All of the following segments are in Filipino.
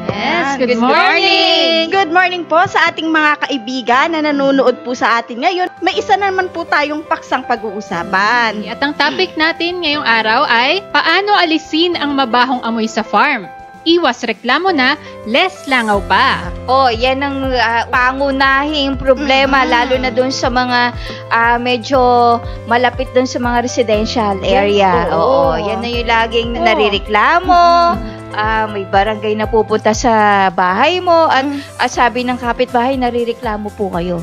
Yes, good morning! Good morning po sa ating mga kaibigan na nanonood po sa atin ngayon. May isa naman po tayong paksang pag-uusapan. At ang topic natin ngayong araw ay paano alisin ang mabahong amoy sa farm? Iwas reklamo na, less langaw pa. Yan ang pangunahing problema, lalo na doon sa mga medyo malapit doon sa mga residential area. Yan na yung laging narireklamo. May barangay na pupunta sa bahay mo at sabi ng kapitbahay, narireklamo po kayo.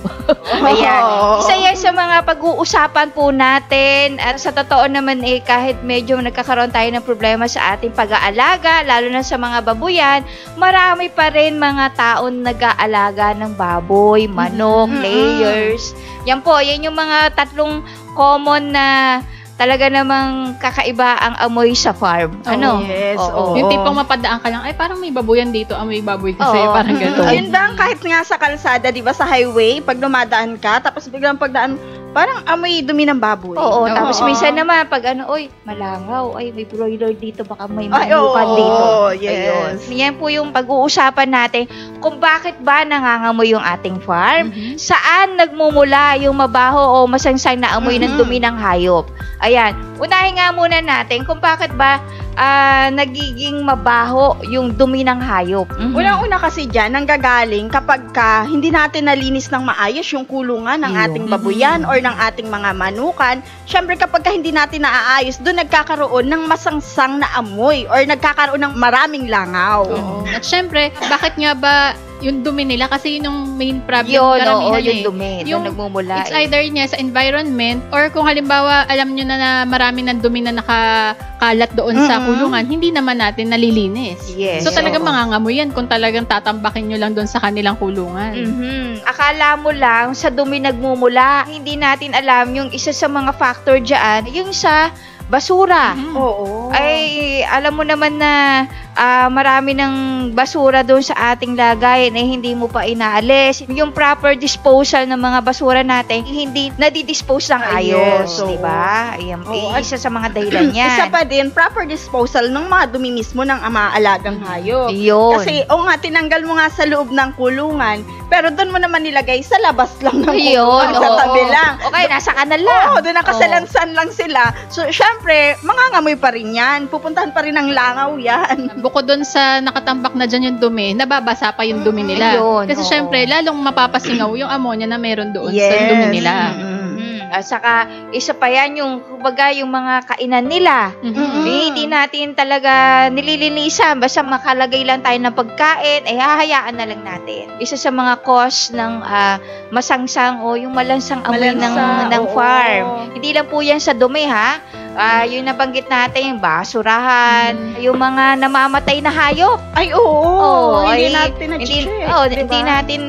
Ayan. Isa yan sa mga pag-uusapan po natin. At sa totoo naman kahit medyo nagkakaroon tayo ng problema sa ating pag-aalaga, lalo na sa mga babuyan, marami pa rin mga taon nag-aalaga ng baboy, manok, layers. Yan po, yan yung mga tatlong common na talaga namang kakaiba ang amoy sa farm. Yes. Yung tipong mapadaan ka lang, ay parang may baboyan dito, amoy baboy kasi parang gano'n. Ayun lang, kahit nga sa kalsada, di ba, sa highway, pag dumadaan ka, tapos biglang pagdaan, parang amoy dumi ng baboy. Tapos minsan naman, pag malangaw, may broiler dito, baka may manukan dito. Yes. Ayun. Yan po yung pag-uusapan natin kung bakit ba nangangamoy yung ating farm, saan nagmumula yung mabaho o masangsang na amoy ng dumi ng hayop. Ayan, unahin nga muna natin kung bakit ba nagiging mabaho yung dumi ng hayop. Unang-una kasi dyan, nanggagaling kapag hindi natin nalinis ng maayos yung kulungan ng ating babuyan or ng ating mga manukan. Syempre kapag hindi natin naaayos, doon nagkakaroon ng masangsang na amoy or nagkakaroon ng maraming langaw. At syempre, bakit nga ba yung dumi nila? Kasi yun yung main problem karamihan yung dumi. Yung nagmumula. It's either niya sa environment or kung halimbawa alam nyo na marami ng dumi na nakakalat doon sa kulungan, hindi naman natin nalilinis. Yes. So talagang mangangamoy yan kung talagang tatambakin nyo lang doon sa kanilang kulungan. Akala mo lang sa dumi nagmumula. Hindi natin alam yung isa sa mga factor dyan, yung sa basura. Ay, alam mo naman na marami ng basura doon sa ating lagayan hindi mo pa inaalis. Yung proper disposal ng mga basura natin, hindi nadidispose ng ayos, di ba? Ayan, isa sa mga dahilan yan. Isa pa din, proper disposal ng mga dumi mismo ng alagang hayop. Yun. Kasi, tinanggal mo nga sa loob ng kulungan, pero doon mo naman nilagay sa labas lang ng kulungan, sa tabi lang. Okay, nasa kanal lang. Doon nakasalansan lang sila. So, syempre, mangangamoy pa rin yan. Pupuntahan pa rin ng langaw yan. Bukod doon sa nakatambak na dyan yung dumi, nababasa pa yung dumi nila. Kasi syempre, lalong mapapasingaw yung ammonia na meron doon sa dumi nila. At saka, isa pa yan yung, kumbaga, yung mga kainan nila. Hindi natin talaga nililinisan. Basta makalagay lang tayo ng pagkain, hahayaan na lang natin. Isa sa mga cause ng masangsang o yung malansang amoy ng farm. Hindi lang po yan sa dumi, ha? Yung nabanggit natin, yung basurahan, yung mga namamatay na hayop. Hindi natin na-check. Hindi natin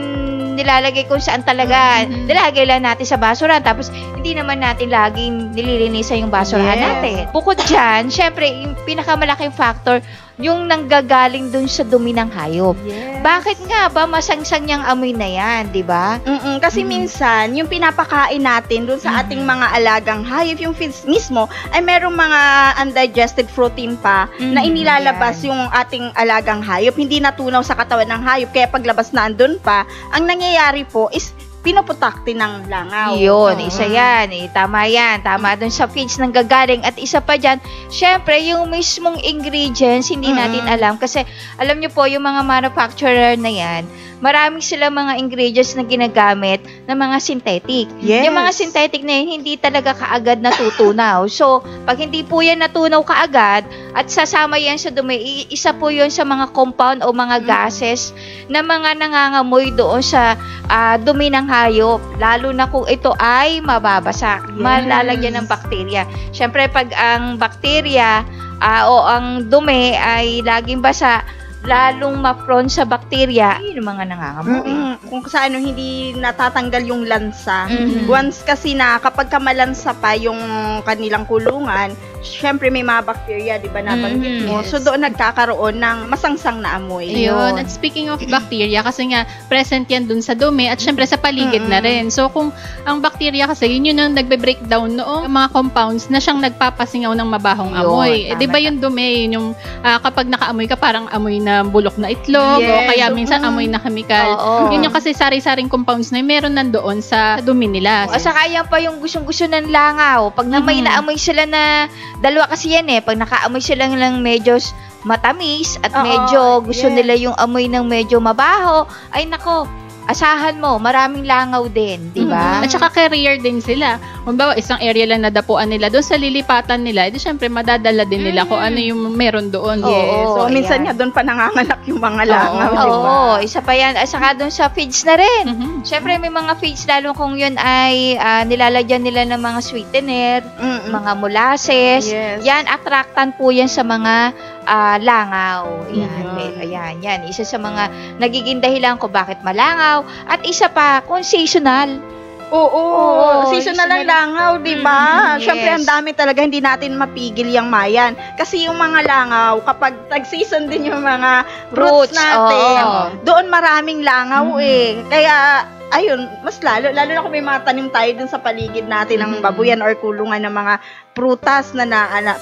nilalagay kung saan talaga. Nilagay lang natin sa basurahan, tapos hindi naman natin laging nililinisan yung basurahan natin. Bukod dyan, syempre, yung pinakamalaking factor, yung nanggagaling dun sa dumi ng hayop. Bakit nga ba masangsang niyang amoy na yan, di ba? Kasi minsan, yung pinapakain natin dun sa ating mga alagang hayop, yung feeds mismo, ay merong mga undigested protein pa na inilalabas yung ating alagang hayop. Hindi natunaw sa katawan ng hayop, kaya paglabas na andun pa, ang nangyayari po is pinuputakti ng langaw. Yun, isa yan. Tama yan. Tama dun sa feeds ng gagaling. At isa pa dyan, syempre, yung mismong ingredients, hindi natin alam. Kasi, alam nyo po, yung mga manufacturer na yan, marami sila mga ingredients na ginagamit na mga synthetic. Yung mga synthetic na yun, hindi talaga kaagad natutunaw. So, pag hindi po yan natunaw kaagad, at sasama yan sa dumi, isa po yun sa mga compound o mga gases na mga nangangamoy doon sa dumi ng hayop. Lalo na kung ito ay mababasa. Malalagyan ng bakterya. Siyempre, pag ang bakterya o ang dumi ay laging basa, lalong ma-prone sa bakterya, yung mga nangangamoy. Kung sa hindi natatanggal yung lansa. Once kasi na kapag malansa pa yung kanilang kulungan, syempre may mga bacteria, di ba, nabanggit mo. Yes. So, doon nagkakaroon ng masangsang na amoy. Ayun. At speaking of bacteria, kasi nga present yan dun sa dumi at syempre sa paligid na rin. So kung ang bacteria kasi, yun ang nagbe-breakdown noong mga compounds na siyang nagpapasingaw ng mabahong Yun, amoy. tama, Di ba yung dumi, yun yung kapag nakaamoy ka, parang amoy na bulok na itlog, o Yes. kaya minsan amoy na chemical. Oo. Yun yung kasi sari-saring compounds na meron nandoon sa dumi nila. At saka yan pa yung gustong-gusto ng langaw. Pag na may naamoy sila na, dalawa kasi yan pag nakaamoy sila lang medyo matamis at medyo gusto nila yung amoy ng medyo mabaho, ay nako, asahan mo, maraming langaw din, di ba? At saka career din sila. Kung ba, isang area lang nadapuan nila, doon sa lilipatan nila, edi syempre madadala din nila kung ano yung meron doon. Yes. So, Oo, minsan ayan. nga doon pa nanganganak yung mga langaw, di ba? Oo, isa pa yan. At saka doon sa feeds na rin. Mhm. Syempre may mga feeds, lalo kung yun ay nilalagyan nila ng mga sweetener, mga molasses. Yes. Yan, attractant po yan sa mga langaw. Yan, Mhm. yan. Isa sa mga nagiging dahilan ko bakit malangaw. At isa pa, kung seasonal. Oo, seasonal seasonal. ang langaw, di ba? Mhm, Syempre, yes. ang dami talaga, hindi natin mapigil yung mayan. Kasi yung mga langaw, kapag tag-season din yung mga fruits Fruits, natin, oo. doon maraming langaw Kaya, ayun, mas lalo na kung may mga tanim tayo dun sa paligid natin ng babuyan or kulungan ng mga prutas na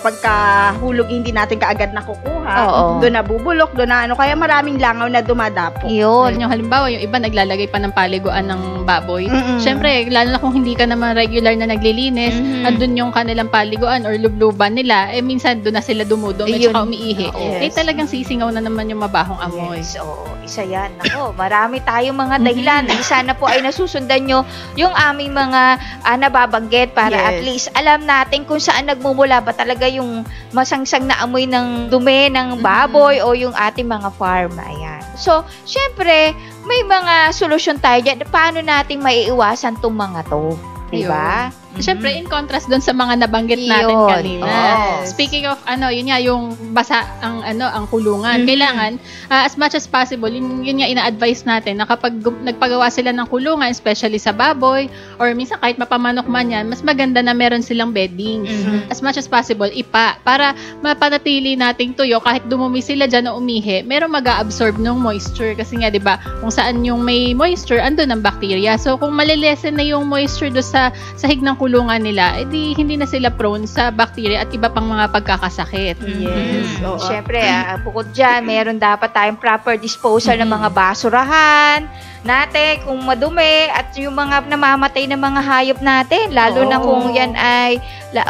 pagkahulog hindi natin kaagad nakukuha. Oo. Doon nabubulok, doon na kaya maraming langaw na dumadapo. Yun. Yung halimbawa, yung iba naglalagay pa ng paliguan ng baboy. Mm-mm. Syempre, lalo na kung hindi ka naman regular na naglilinis, andun yung kanilang paliguan or lubluban nila, minsan doon na sila dumudumi at Ayun. saka umiihi. Yes. Talagang sisingaw na naman yung mabahong amoy. Yes, oo. Isa yan. Ako, marami tayong mga dahilan. Sana po ay nasusundan nyo yung aming mga nababanggit para Yes. at least alam natin kung saan nagmumula ba talaga yung masangsang na amoy ng dumi ng baboy o yung ating mga farm. Ayan. So, syempre, may mga solusyon tayo dyan. Paano natin maiiwasan tong mga to? Diba? Siyempre, in contrast doon sa mga nabanggit natin Yun. kanina. Yes. Speaking of, yun nga, yung basa ang kulungan. Kailangan, as much as possible, yun nga ina-advise natin na kapag nagpagawa sila ng kulungan, especially sa baboy, or minsan kahit mapamanok man yan, mas maganda na meron silang beddings. As much as possible, ipa. Para mapanatili nating tuyo, kahit dumumi sila dyan o umihi, meron mag-a-absorb ng moisture. Kasi nga, di ba, kung saan yung may moisture, andun ang bacteria. So, kung malilesen na yung moisture doon sa sahig ng kulungan nila, edi hindi na sila prone sa bacteria at iba pang mga pagkakasakit. Yes. Oo. Siyempre, bukod dyan, meron dapat tayong proper disposal ng mga basurahan natin kung madumi at yung mga namamatay na mga hayop natin, lalo na kung yan ay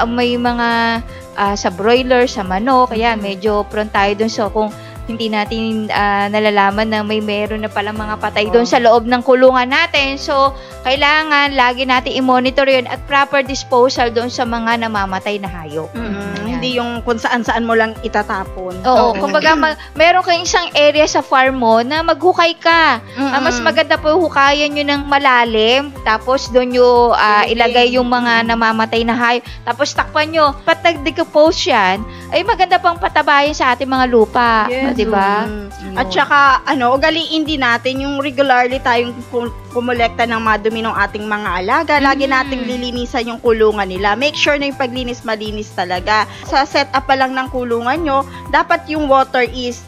may mga sa broiler, sa manok, kaya medyo prone tayo dun. So, kung hindi natin nalalaman na meron na palang mga patay doon sa loob ng kulungan natin. So, kailangan lagi natin i-monitor yun at proper disposal doon sa mga namamatay na hayop. Hindi yung kung saan-saan mo lang itatapon. Oo, kumbaga meron kang isang area sa farm mo na maghukay ka. Mas maganda po hukayan nyo ng malalim, tapos doon nyo ilagay yung mga namamatay na hayop, tapos takpan nyo. Pat nag-decompose yan, ay maganda pang patabayan sa ating mga lupa. Yes. Diba? At saka, ugaliin din natin yung regularly tayong kumolekta ng mga dumi ng ating mga alaga. Lagi nating lilinisan yung kulungan nila. Make sure na yung paglinis malinis talaga. Sa setup pa lang ng kulungan nyo, dapat yung water is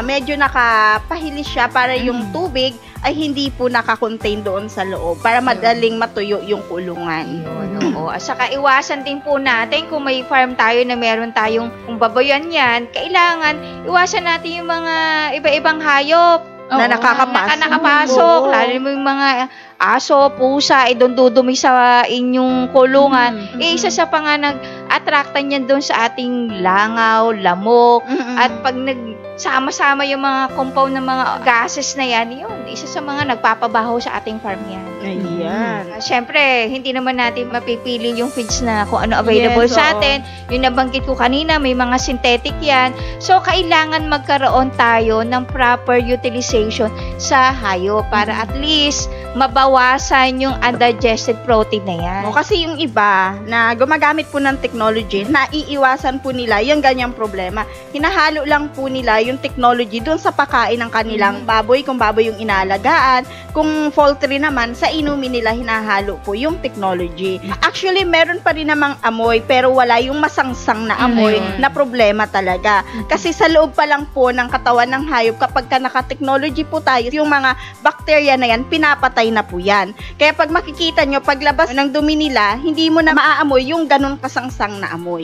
medyo nakapahilis siya para yung tubig ay hindi po nakakontain doon sa loob para madaling matuyo yung kulungan. Oo. At saka iwasan din po natin kung may farm tayo na meron tayong kung baboyan yan, kailangan iwasan natin yung mga iba-ibang hayop Na nakakapasok. nakapasok. Lalo mo yung mga aso, pusa, doon dudumi sa inyong kulungan. Isa sa pa nga nag-attractan yan doon sa ating langaw, lamok, at pag nagsama-sama yung mga compound ng mga gases na yan, yun, isa sa mga nagpapabaho sa ating farm yan. Ayan. Siyempre, hindi naman natin mapipili yung feeds na kung ano available Yes, sa oo. atin. Yung nabanggit ko kanina, may mga synthetic yan. So, kailangan magkaroon tayo ng proper utilization sa hayop para at least mabawasan mabawasan yung undigested protein na yan. Kasi yung iba na gumagamit po ng technology, naiiwasan po nila yung ganyang problema. Hinahalo lang po nila yung technology doon sa pagkain ng kanilang baboy, kung baboy yung inaalagaan. Kung poultry naman, sa inumin nila hinahalo po yung technology. Actually, meron pa rin namang amoy, pero wala yung masangsang na amoy na problema talaga. Kasi sa loob pa lang po ng katawan ng hayop, kapag ka naka-technology po tayo, yung mga bacteria na yan, pinapatay na po yan. Kaya pag makikita nyo, paglabas ng dumi nila, hindi mo na maaamoy yung ganun kasangsang na amoy.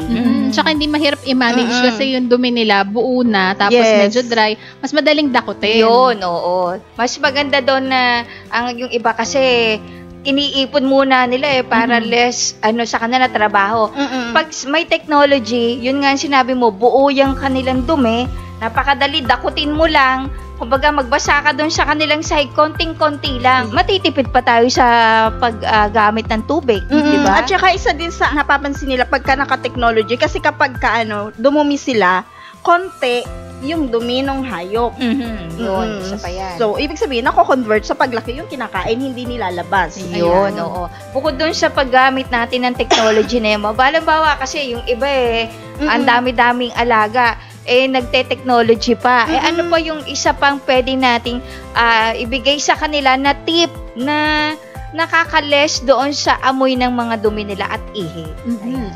Tsaka hindi mahirap i-manage kasi yung dumi nila buo na, tapos medyo dry, mas madaling dakutin. Yun, oo. Mas maganda doon na yung iba kasi iniipon muna nila para less sa kanila trabaho. Pag may technology, yun nga sinabi mo, buo yung kanilang dumi, napakadali, dakutin mo lang. Kumbaga magbasa ka doon sa kanilang side, konting-konti lang. Matitipid pa tayo sa paggamit ng tubig, di ba? At saka isa din sa napapansin nila pagka naka-technology, kasi kapag dumumi sila, konti yung dumi ng hayop. Yun, isa pa yan. So, ibig sabihin, nako-convert sa paglaki yung kinakain, hindi nilalabas. Yun, oo. Bukod dun sa paggamit natin ng technology na yun, bawa kasi yung iba ang dami-daming alaga, nagte-technology pa. Ano pa yung isa pang pwede nating ibigay sa kanila na tip na nakaka-less doon sa amoy ng mga dumi nila at ihi.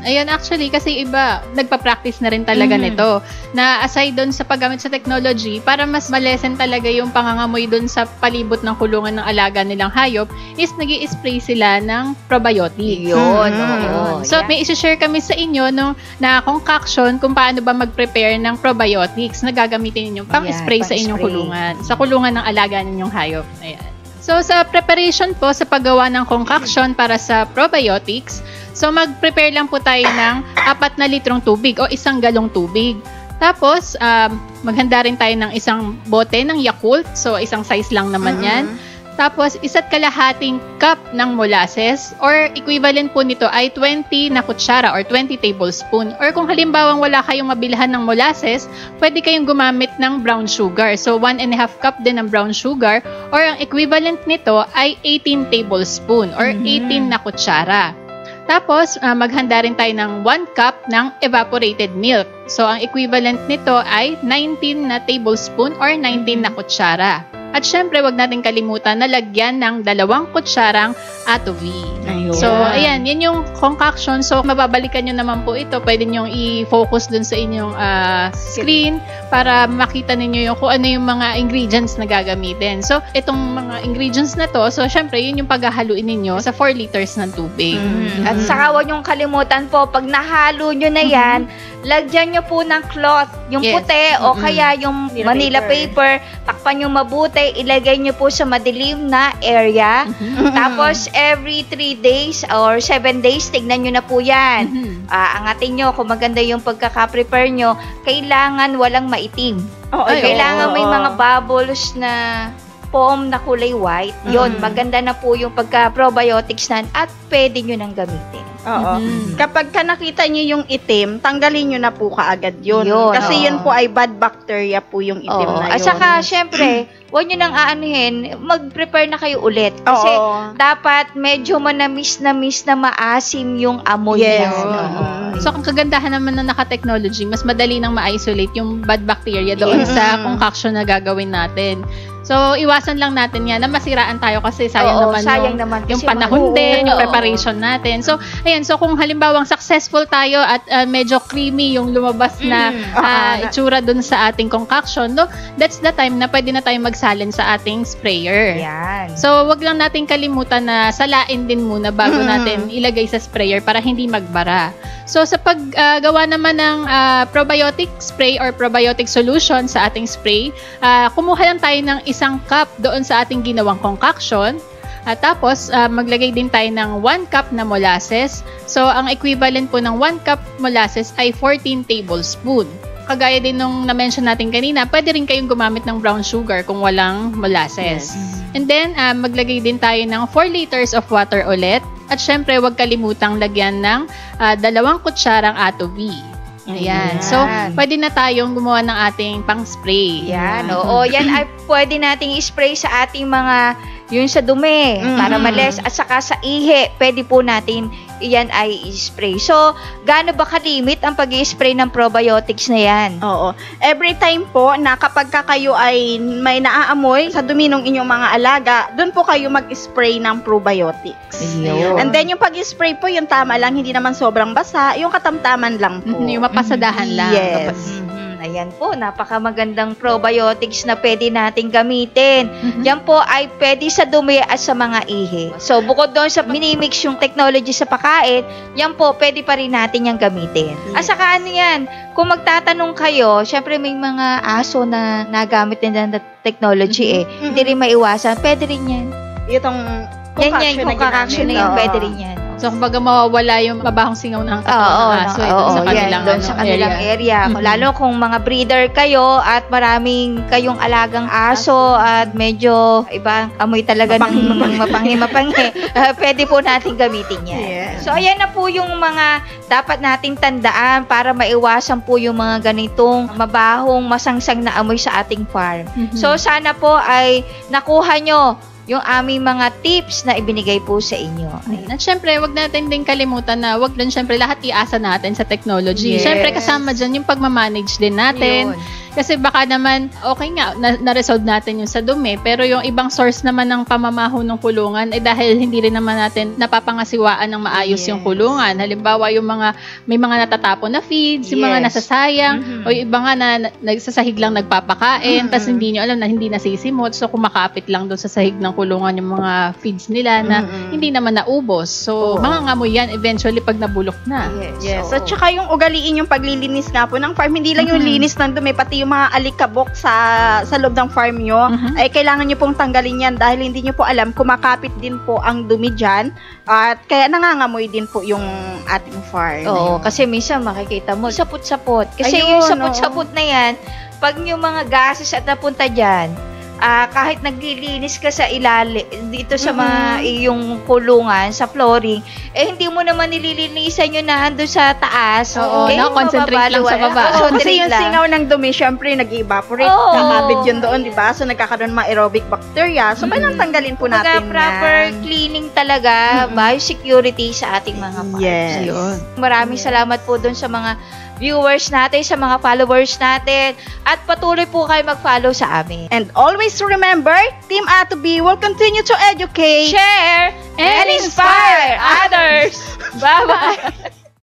Ayun, actually, kasi iba, nagpa-practice na rin talaga nito. Na aside doon sa paggamit sa technology, para mas malesen talaga yung pangangamoy doon sa palibot ng kulungan ng alaga nilang hayop, is nag-i-spray sila ng probiotics. Yun, So, may isi-share kami sa inyo na concoction kung paano ba mag-prepare ng probiotics na gagamitin ninyo pang-spray sa inyong kulungan. Sa kulungan ng alaga ninyong hayop. Ayan. So, sa preparation po, sa paggawa ng concoction para sa probiotics, so mag-prepare lang po tayo ng 4 na litrong tubig o 1 galong tubig. Tapos, maghanda rin tayo ng 1 bote ng Yakult. So, isang size lang naman yan. Tapos, 1.5 cup ng molasses or equivalent po nito ay 20 na kutsara or 20 tablespoon. Or kung halimbawang wala kayong mabilhan ng molasses, pwede kayong gumamit ng brown sugar. So, 1.5 cup din ng brown sugar or ang equivalent nito ay 18 tablespoon or 18 na kutsara. Tapos, maghanda rin tayo ng 1 cup ng evaporated milk. So, ang equivalent nito ay 19 na tablespoon or 19 na kutsara. At syempre, wag natin kalimutan na lagyan ng 2 kutsarang atuvie. So, ayan, yan yung concoction. So, mababalikan nyo naman po ito. Pwede nyo i-focus dun sa inyong screen para makita ninyo yung kung ano yung mga ingredients na gagamitin. So, itong mga ingredients na to, so syempre, yun yung paghahaluin ninyo sa 4 liters ng tubig. At saka huwag nyong kalimutan po, pag nahalo nyo na yan, lagyan nyo po ng cloth, yung puti o kaya yung Manila paper, takpan nyo mabuti, ilagay nyo po sa madilim na area. Tapos, every 3 days or 7 days, tignan nyo na po yan. Angatin nyo kung maganda yung pagkaka-prepare nyo. Kailangan walang maitim. Kailangan may mga bubbles na foam na kulay white. Yun, maganda na po yung pagka-probiotics na at pwede nyo nang gamitin. Kapag nakita niyo yung itim, tanggalin niyo na po kaagad yun. Kasi yun po ay bad bacteria po yung itim na yun. At saka, syempre, huwag nyo nang aanuhin, mag-prepare na kayo ulit. Kasi dapat medyo manamis na maasim yung amoy niya. So, ang kagandahan naman na naka-technology, mas madali nang ma-isolate yung bad bacteria doon sa concoction na gagawin natin. So, iwasan lang natin yan na masiraan tayo kasi sayang naman yung panahon din, yung preparation natin. So, ayan. So, kung halimbawang successful tayo at medyo creamy yung lumabas na itsura dun sa ating concoction, no, that's the time na pwede na tayong magsalin sa ating sprayer. Yan. So, wag lang natin kalimutan na salain din muna bago natin ilagay sa sprayer para hindi magbara. So, sa paggawa naman ng probiotic spray or probiotic solution sa ating spray, kumuha lang tayo ng 1 cup doon sa ating ginawang concoction. Tapos, maglagay din tayo ng 1 cup na molasses. So, ang equivalent po ng 1 cup molasses ay 14 tablespoon. Kagaya din nung na-mention natin kanina, pwede rin kayong gumamit ng brown sugar kung walang molasses. And then, maglagay din tayo ng 4 liters of water ulit. At syempre, huwag kalimutang lagyan ng 2 kutsarang atuvie. Ayan. So, pwede na tayong gumawa ng ating pang-spray. Yan. Oo, yan ay pwede nating i-spray sa ating mga yung sa dumi, para Mhm. males, at saka sa ihi, pwede po natin iyan ay i-spray. So, gaano ba kalimit ang pag-i-spray ng probiotics na yan? Oo. Every time po na kapag kayo ay may naaamoy sa dumi ng inyong mga alaga, doon po kayo mag-spray ng probiotics. Ayun. And then yung pag-spray po, yung tama lang, hindi naman sobrang basa, yung katamtaman lang po. Yung mapasadahan lang. Yes. Ayan po, napakamagandang probiotics na pwede nating gamitin. Yan po ay pwede sa dumi at sa mga ihi. So, bukod doon sa minimix yung technology sa pagkain, yan po, pwede pa rin natin yung gamitin. At saka ano yan, kung magtatanong kayo, syempre may mga aso na nagamit din na technology hindi rin maiwasan, pwede rin yan. Itong Yan, kung kakaksyon na yan, pwede rin yan. So, kumbaga mawawala yung mabahong singaw ng katawan ng aso doon sa kanilang, doon sa kanilang area. Lalo kung mga breeder kayo at maraming kayong alagang aso at medyo iba amoy talaga ng mapangi, pwede po natin gamitin yan. Yes. So, ayan na po yung mga dapat nating tandaan para maiwasan po yung mga ganitong mabahong, masangsang na amoy sa ating farm. So, sana po ay nakuha nyo yung aming mga tips na ibinigay po sa inyo. At syempre, wag natin din kalimutan na wag din syempre lahat iasa natin sa technology. Yes. Syempre, kasama dyan yung pagmamanage din natin. Yun. Kasi baka naman, okay nga, na-resolve natin yung sa dumi, pero yung ibang source naman ng pamamaho ng kulungan, dahil hindi rin naman natin napapangasiwaan ng maayos yung kulungan. Halimbawa, may mga natatapon na feeds, yung mga nasasayang, o yung iba nga na nagsasahig lang nagpapakain, tas hindi nyo alam na hindi nasisimot, so kumakapit lang doon sa sahig ng kulungan yung mga feeds nila na hindi naman naubos. So, mangangamoy yan eventually pag nabulok na. Yes. At saka yung ugaliin yung paglilinis nga po ng farm, hindi lang yung linis ng dumi, pati yung mga alikabok sa loob ng farm nyo, ay kailangan nyo pong tanggalin yan dahil hindi nyo po alam, kumakapit din po ang dumi dyan at kaya nangangamoy din po yung ating farm. Oo, kasi minsan makikita mo, sapot-sapot. Kasi Ayun, yung sapot-sapot na yan, pag yung mga gases at napunta dyan, kahit naglilinis ka sa ilalim, dito sa mga yung kulungan, sa flooring, hindi mo naman nililinisan yun na andun sa taas. Oo, concentrate lang sa baba. Kasi yung singaw ng dumi, syempre, nag-evaporate. Kakabit yun doon, di ba? So, nagkakaroon mga aerobic bacteria. So, kailangan tanggalin po natin yan. Proper cleaning talaga, biosecurity sa ating mga farms. Yes. Ayun. Maraming salamat po doon sa mga viewers natin, sa mga followers natin, at patuloy po kayo mag-follow sa amin. And always remember, Team A to B will continue to educate, Share, and inspire others. Bye-bye!